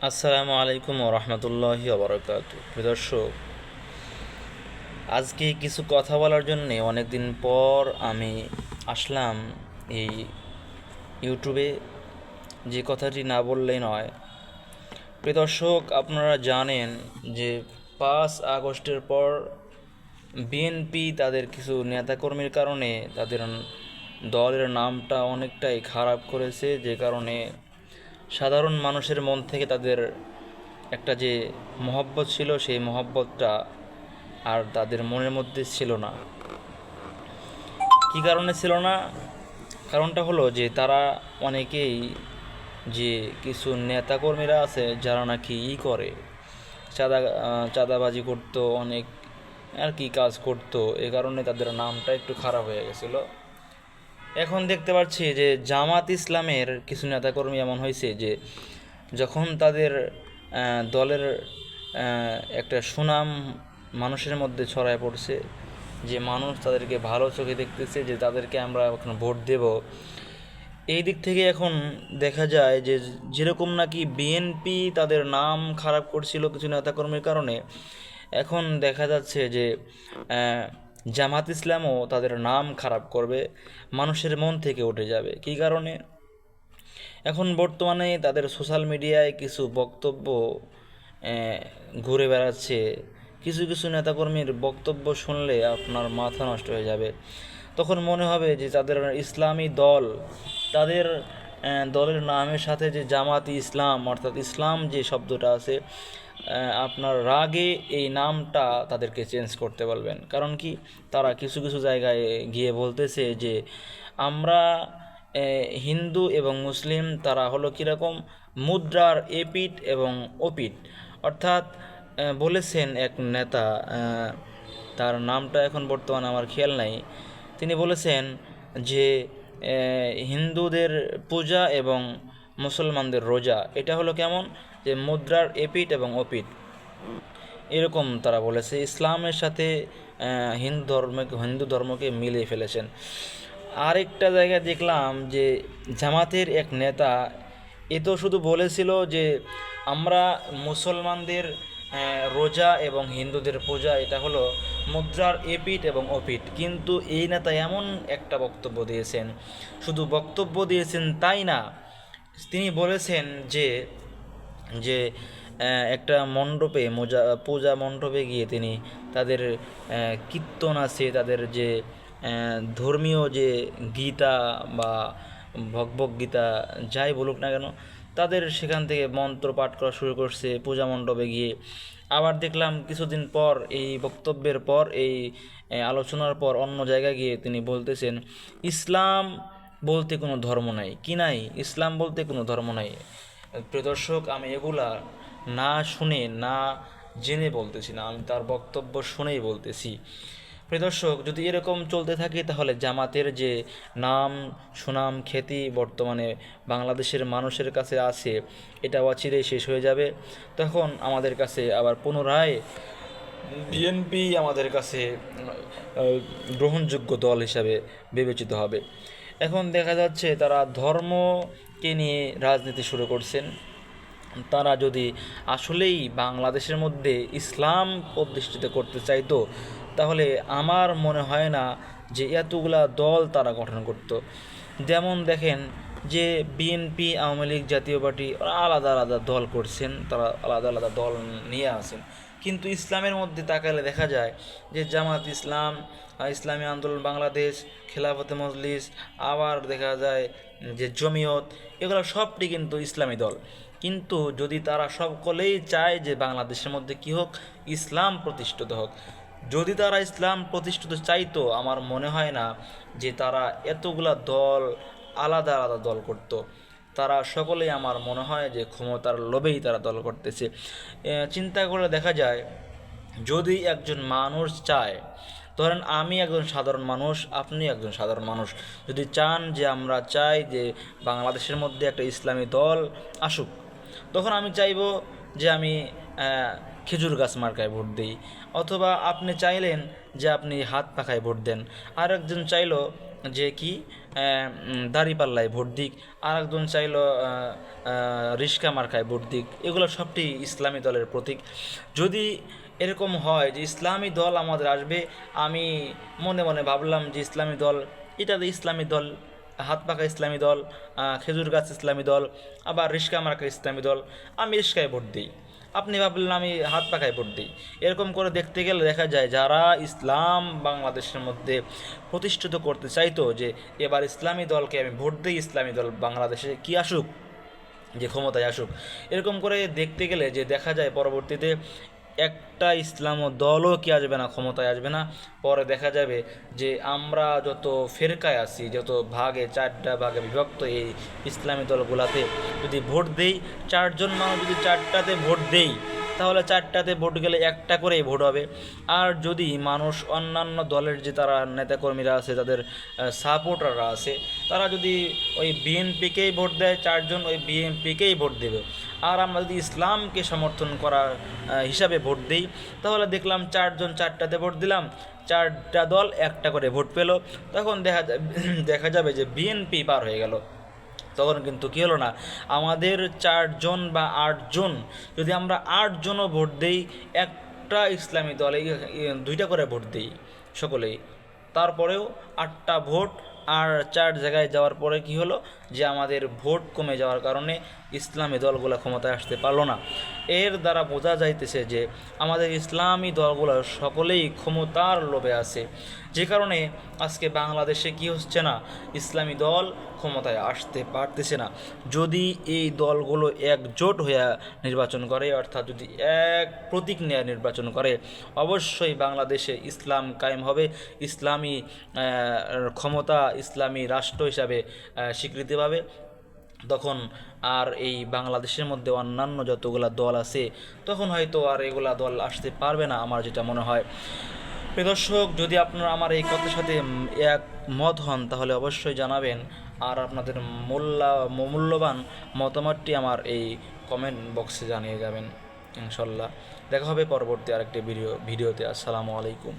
আসসালামু আলাইকুম রহমতুল্লাহি ওবরাকাতু। প্রিয় দর্শক, আজকে কিছু কথা বলার জন্যে অনেক দিন পর আমি আসলাম এই ইউটিউবে। যে কথাটি না বললেই নয়। প্রিয় দর্শক, আপনারা জানেন যে 5 আগস্টের পর বিএনপি তাদের কিছু নেতাকর্মীর কারণে তাদের দলের নামটা অনেকটাই খারাপ করেছে, যে কারণে সাধারণ মানুষের মন থেকে তাদের একটা যে মহব্বত ছিল সেই মহব্বতটা আর তাদের মনের মধ্যে ছিল না। কী কারণে ছিল না? কারণটা হলো যে তারা অনেকেই, যে কিছু নেতাকর্মীরা আছে যারা নাকি করে চাঁদা চাঁদাবাজি করতো, অনেক আর কি কাজ করতো, এ কারণে তাদের নামটা একটু খারাপ হয়ে গেছিলো। এখন দেখতে পাচ্ছি যে জামাত ইসলামের কিছু নেতাকর্মী এমন হয়েছে যে যখন তাদের দলের একটা সুনাম মানুষের মধ্যে ছড়ায় পড়ছে, যে মানুষ তাদেরকে ভালো চোখে দেখতেছে, যে তাদেরকে আমরা এখন ভোট দেব, এই দিক থেকে এখন দেখা যায় যে যেরকম নাকি বিএনপি তাদের নাম খারাপ করছিল কিছু নেতাকর্মীর কারণে, এখন দেখা যাচ্ছে যে জামাত ইসলামও তাদের নাম খারাপ করবে, মানুষের মন থেকে উঠে যাবে। কী কারণে? এখন বর্তমানে তাদের সোশ্যাল মিডিয়ায় কিছু বক্তব্য ঘুরে বেড়াচ্ছে। কিছু কিছু নেতাকর্মীর বক্তব্য শুনলে আপনার মাথা নষ্ট হয়ে যাবে। তখন মনে হবে যে তাদের ইসলামী দল, তাদের দলের নামের সাথে যে জামাতি ইসলাম অর্থাৎ ইসলাম যে শব্দটা আছে, আপনার রাগে এই নামটা তাদেরকে চেঞ্জ করতে বলবেন। কারণ কি, তারা কিছু কিছু জায়গায় গিয়ে বলতেছে যে আমরা হিন্দু এবং মুসলিম, তারা হলো কীরকম মুদ্রার এপিঠ এবং ওপিঠ। অর্থাৎ বলেছেন এক নেতা, তার নামটা এখন বর্তমানে আমার খেয়াল নাই, তিনি বলেছেন যে হিন্দুদের পূজা এবং মুসলমানদের রোজা এটা হলো কেমন, যে মুদ্রার এপিঠ এবং ওপিঠ, এরকম তারা বলেছে। ইসলামের সাথে হিন্দু ধর্মকে মিলিয়ে ফেলেছেন। আরেকটা জায়গায় দেখলাম যে জামাতের এক নেতা এ তো শুধু বলেছিল যে আমরা মুসলমানদের রোজা এবং হিন্দুদের পূজা এটা হলো মুদ্রার এপিঠ এবং ওপিঠ, কিন্তু এই নেতা এমন একটা বক্তব্য দিয়েছেন, শুধু বক্তব্য দিয়েছেন তাই না, তিনি বলেছেন যে যে একটা মণ্ডপে পূজা মণ্ডপে গিয়ে তিনি তাদের কীর্তন আছে, তাদের যে ধর্মীয় যে গীতা বা ভগবদ্গীতা যাই বলুক না কেন, তাদের সেখান থেকে মন্ত্র পাঠ করা শুরু করছে পূজা মণ্ডপে গিয়ে। আবার দেখলাম কিছুদিন পর এই বক্তব্যের পর এই আলোচনার পর অন্য জায়গায় গিয়ে তিনি বলতেছেন ইসলাম বলতে কোনো ধর্ম নাই। কি নাই? ইসলাম বলতে কোনো ধর্ম নাই। প্রিয় দর্শক, আমি এগুলা না শুনে না জেনে বলতেছি না, আমি তার বক্তব্য শুনেই বলতেছি। প্রিয় দর্শক, যদি এরকম চলতে থাকে তাহলে জামাতের যে নাম সুনাম খ্যাতি বর্তমানে বাংলাদেশের মানুষের কাছে আছে, এটা অচিরেই শেষ হয়ে যাবে। তখন আমাদের কাছে আবার পুনরায় বিএনপি আমাদের কাছে গ্রহণযোগ্য দল হিসাবে বিবেচিত হবে। এখন দেখা যাচ্ছে তারা ধর্মকে নিয়ে রাজনীতি শুরু করছেন। তারা যদি আসলেই বাংলাদেশের মধ্যে ইসলাম প্রতিষ্ঠিত করতে চাইতো, তাহলে আমার মনে হয় না যে এতগুলা দল তারা গঠন করত। যেমন দেখেন যে বিএনপি, আওয়ামী লীগ, জাতীয় পার্টি, ওরা আলাদা আলাদা দল করছেন, তারা আলাদা আলাদা দল নিয়ে আসেন, কিন্তু ইসলামের মধ্যে তাকালে দেখা যায় যে জামাত ইসলাম, ইসলামী আন্দোলন বাংলাদেশ, খেলাফতে মজলিস, আবার দেখা যায় যে জমিয়ত, এগুলো সবটি কিন্তু ইসলামী দল। কিন্তু যদি তারা সকলেই চায় যে বাংলাদেশের মধ্যে কী হোক, ইসলাম প্রতিষ্ঠিত হোক, যদি তারা ইসলাম প্রতিষ্ঠিত চাইতো, আমার মনে হয় না যে তারা এতগুলা দল আলাদা আলাদা দল করত। তারা সকলেই আমার মনে হয় যে ক্ষমতার লোভেই তারা দল করতেছে। চিন্তা করে দেখা যায়, যদি একজন মানুষ চায়, ধরেন আমি একজন সাধারণ মানুষ, আপনি একজন সাধারণ মানুষ, যদি চান যে আমরা চাই যে বাংলাদেশের মধ্যে একটা ইসলামী দল আসুক, তখন আমি চাইব যে আমি খেজুর গাছ মার্কায় ভোট দিই, অথবা আপনি চাইলেন যে আপনি হাত পাখায় ভোট দেন, আর একজন চাইলো যে কি দাঁড়িপাল্লায় ভোট দিক, আর একজন চাইলো রিস্কা মার্কায় ভোট দিক। এগুলো সবটি ইসলামী দলের প্রতীক। যদি এরকম হয় যে ইসলামী দল আমাদের আসবে, আমি মনে মনে ভাবলাম যে ইসলামী দল, এটা তো ইসলামী দল, হাত পাকা ইসলামী দল, খেজুর গাছ ইসলামী দল, আবার রিস্কা মার্কা ইসলামী দল, আমি রিস্কায় ভোট দিই। আপনি ভাবলেন আমি হাত পাখায় ভোট দিই। এরকম করে দেখতে গেলে দেখা যায় যারা ইসলাম বাংলাদেশের মধ্যে প্রতিষ্ঠিত করতে চাইতো, যে এবার ইসলামী দলকে আমি ভোট দিই, ইসলামী দল বাংলাদেশে কি আসুক, যে ক্ষমতায় আসুক, এরকম করে দেখতে গেলে যে দেখা যায় পরবর্তীতে একটা ইসলাম দলও কি আসবে না, ক্ষমতায় আসবে না। পরে দেখা যাবে যে আমরা যত ফেরকায় আছি, যত ভাগে, 4টা ভাগে বিভক্ত এই ইসলামী দলগুলাতে যদি ভোট দেই, 4জন মানুষ যদি 4টাতে ভোট দেই, তাহলে 4টাতে ভোট গেলে একটা করেই ভোট হবে। আর যদি মানুষ অন্যান্য দলের যে তারা নেতাকর্মীরা আছে, তাদের সাপোর্টাররা আছে, তারা যদি ওই বিএনপিকেই ভোট দেয়, 4জন ওই বিএনপিকেই ভোট দেবে। আর আমরা যদি ইসলামকে সমর্থন করার হিসাবে ভোট দিই, তাহলে দেখলাম 4জন 4টাতে ভোট দিলাম, 4টা দল একটা করে ভোট পেল, তখন দেখা যাবে যে বিএনপি পার হয়ে গেল। তখন কিন্তু কী হলো না, আমাদের 4জন বা 8জন, যদি আমরা 8জনও ভোট দেই, একটা ইসলামী দলে 2টা করে ভোট দিই সকলেই, তারপরেও 8টা ভোট, আর 4 জায়গায় যাওয়ার পরে কি হলো, যে আমাদের ভোট কমে যাওয়ার কারণে ইসলামী দলগুলো ক্ষমতায় আসতে পারলো না। এর দ্বারা বোঝা যাইতেছে যে আমাদের ইসলামী দলগুলো সকলেই ক্ষমতার লোভে আছে, যে কারণে আজকে বাংলাদেশে কি হচ্ছে না, ইসলামী দল ক্ষমতায় আসতে পারতেছে না। যদি এই দলগুলো একজোট হয়ে নির্বাচন করে, অর্থাৎ যদি এক প্রতীক নিয়ে নির্বাচন করে, অবশ্যই বাংলাদেশে ইসলাম কায়েম হবে, ইসলামী ক্ষমতা, ইসলামী রাষ্ট্র হিসাবে স্বীকৃতি পাবে। তখন আর এই বাংলাদেশের মধ্যে অন্যান্য যতগুলা দল আছে, তখন হয়তো আর এগুলা দল আসতে পারবে না, আমার যেটা মনে হয়। প্রিয় দর্শক, যদি আপনারা আমার এই কথার সাথে একমত হন, তাহলে অবশ্যই জানাবেন, আর আপনাদের মূল্যবান মতামতটি আমার এই কমেন্ট বক্সে জানিয়ে যাবেন। ইনশাল্লাহ দেখা হবে পরবর্তী আরেকটি ভিডিওতে। আসসালামু আলাইকুম।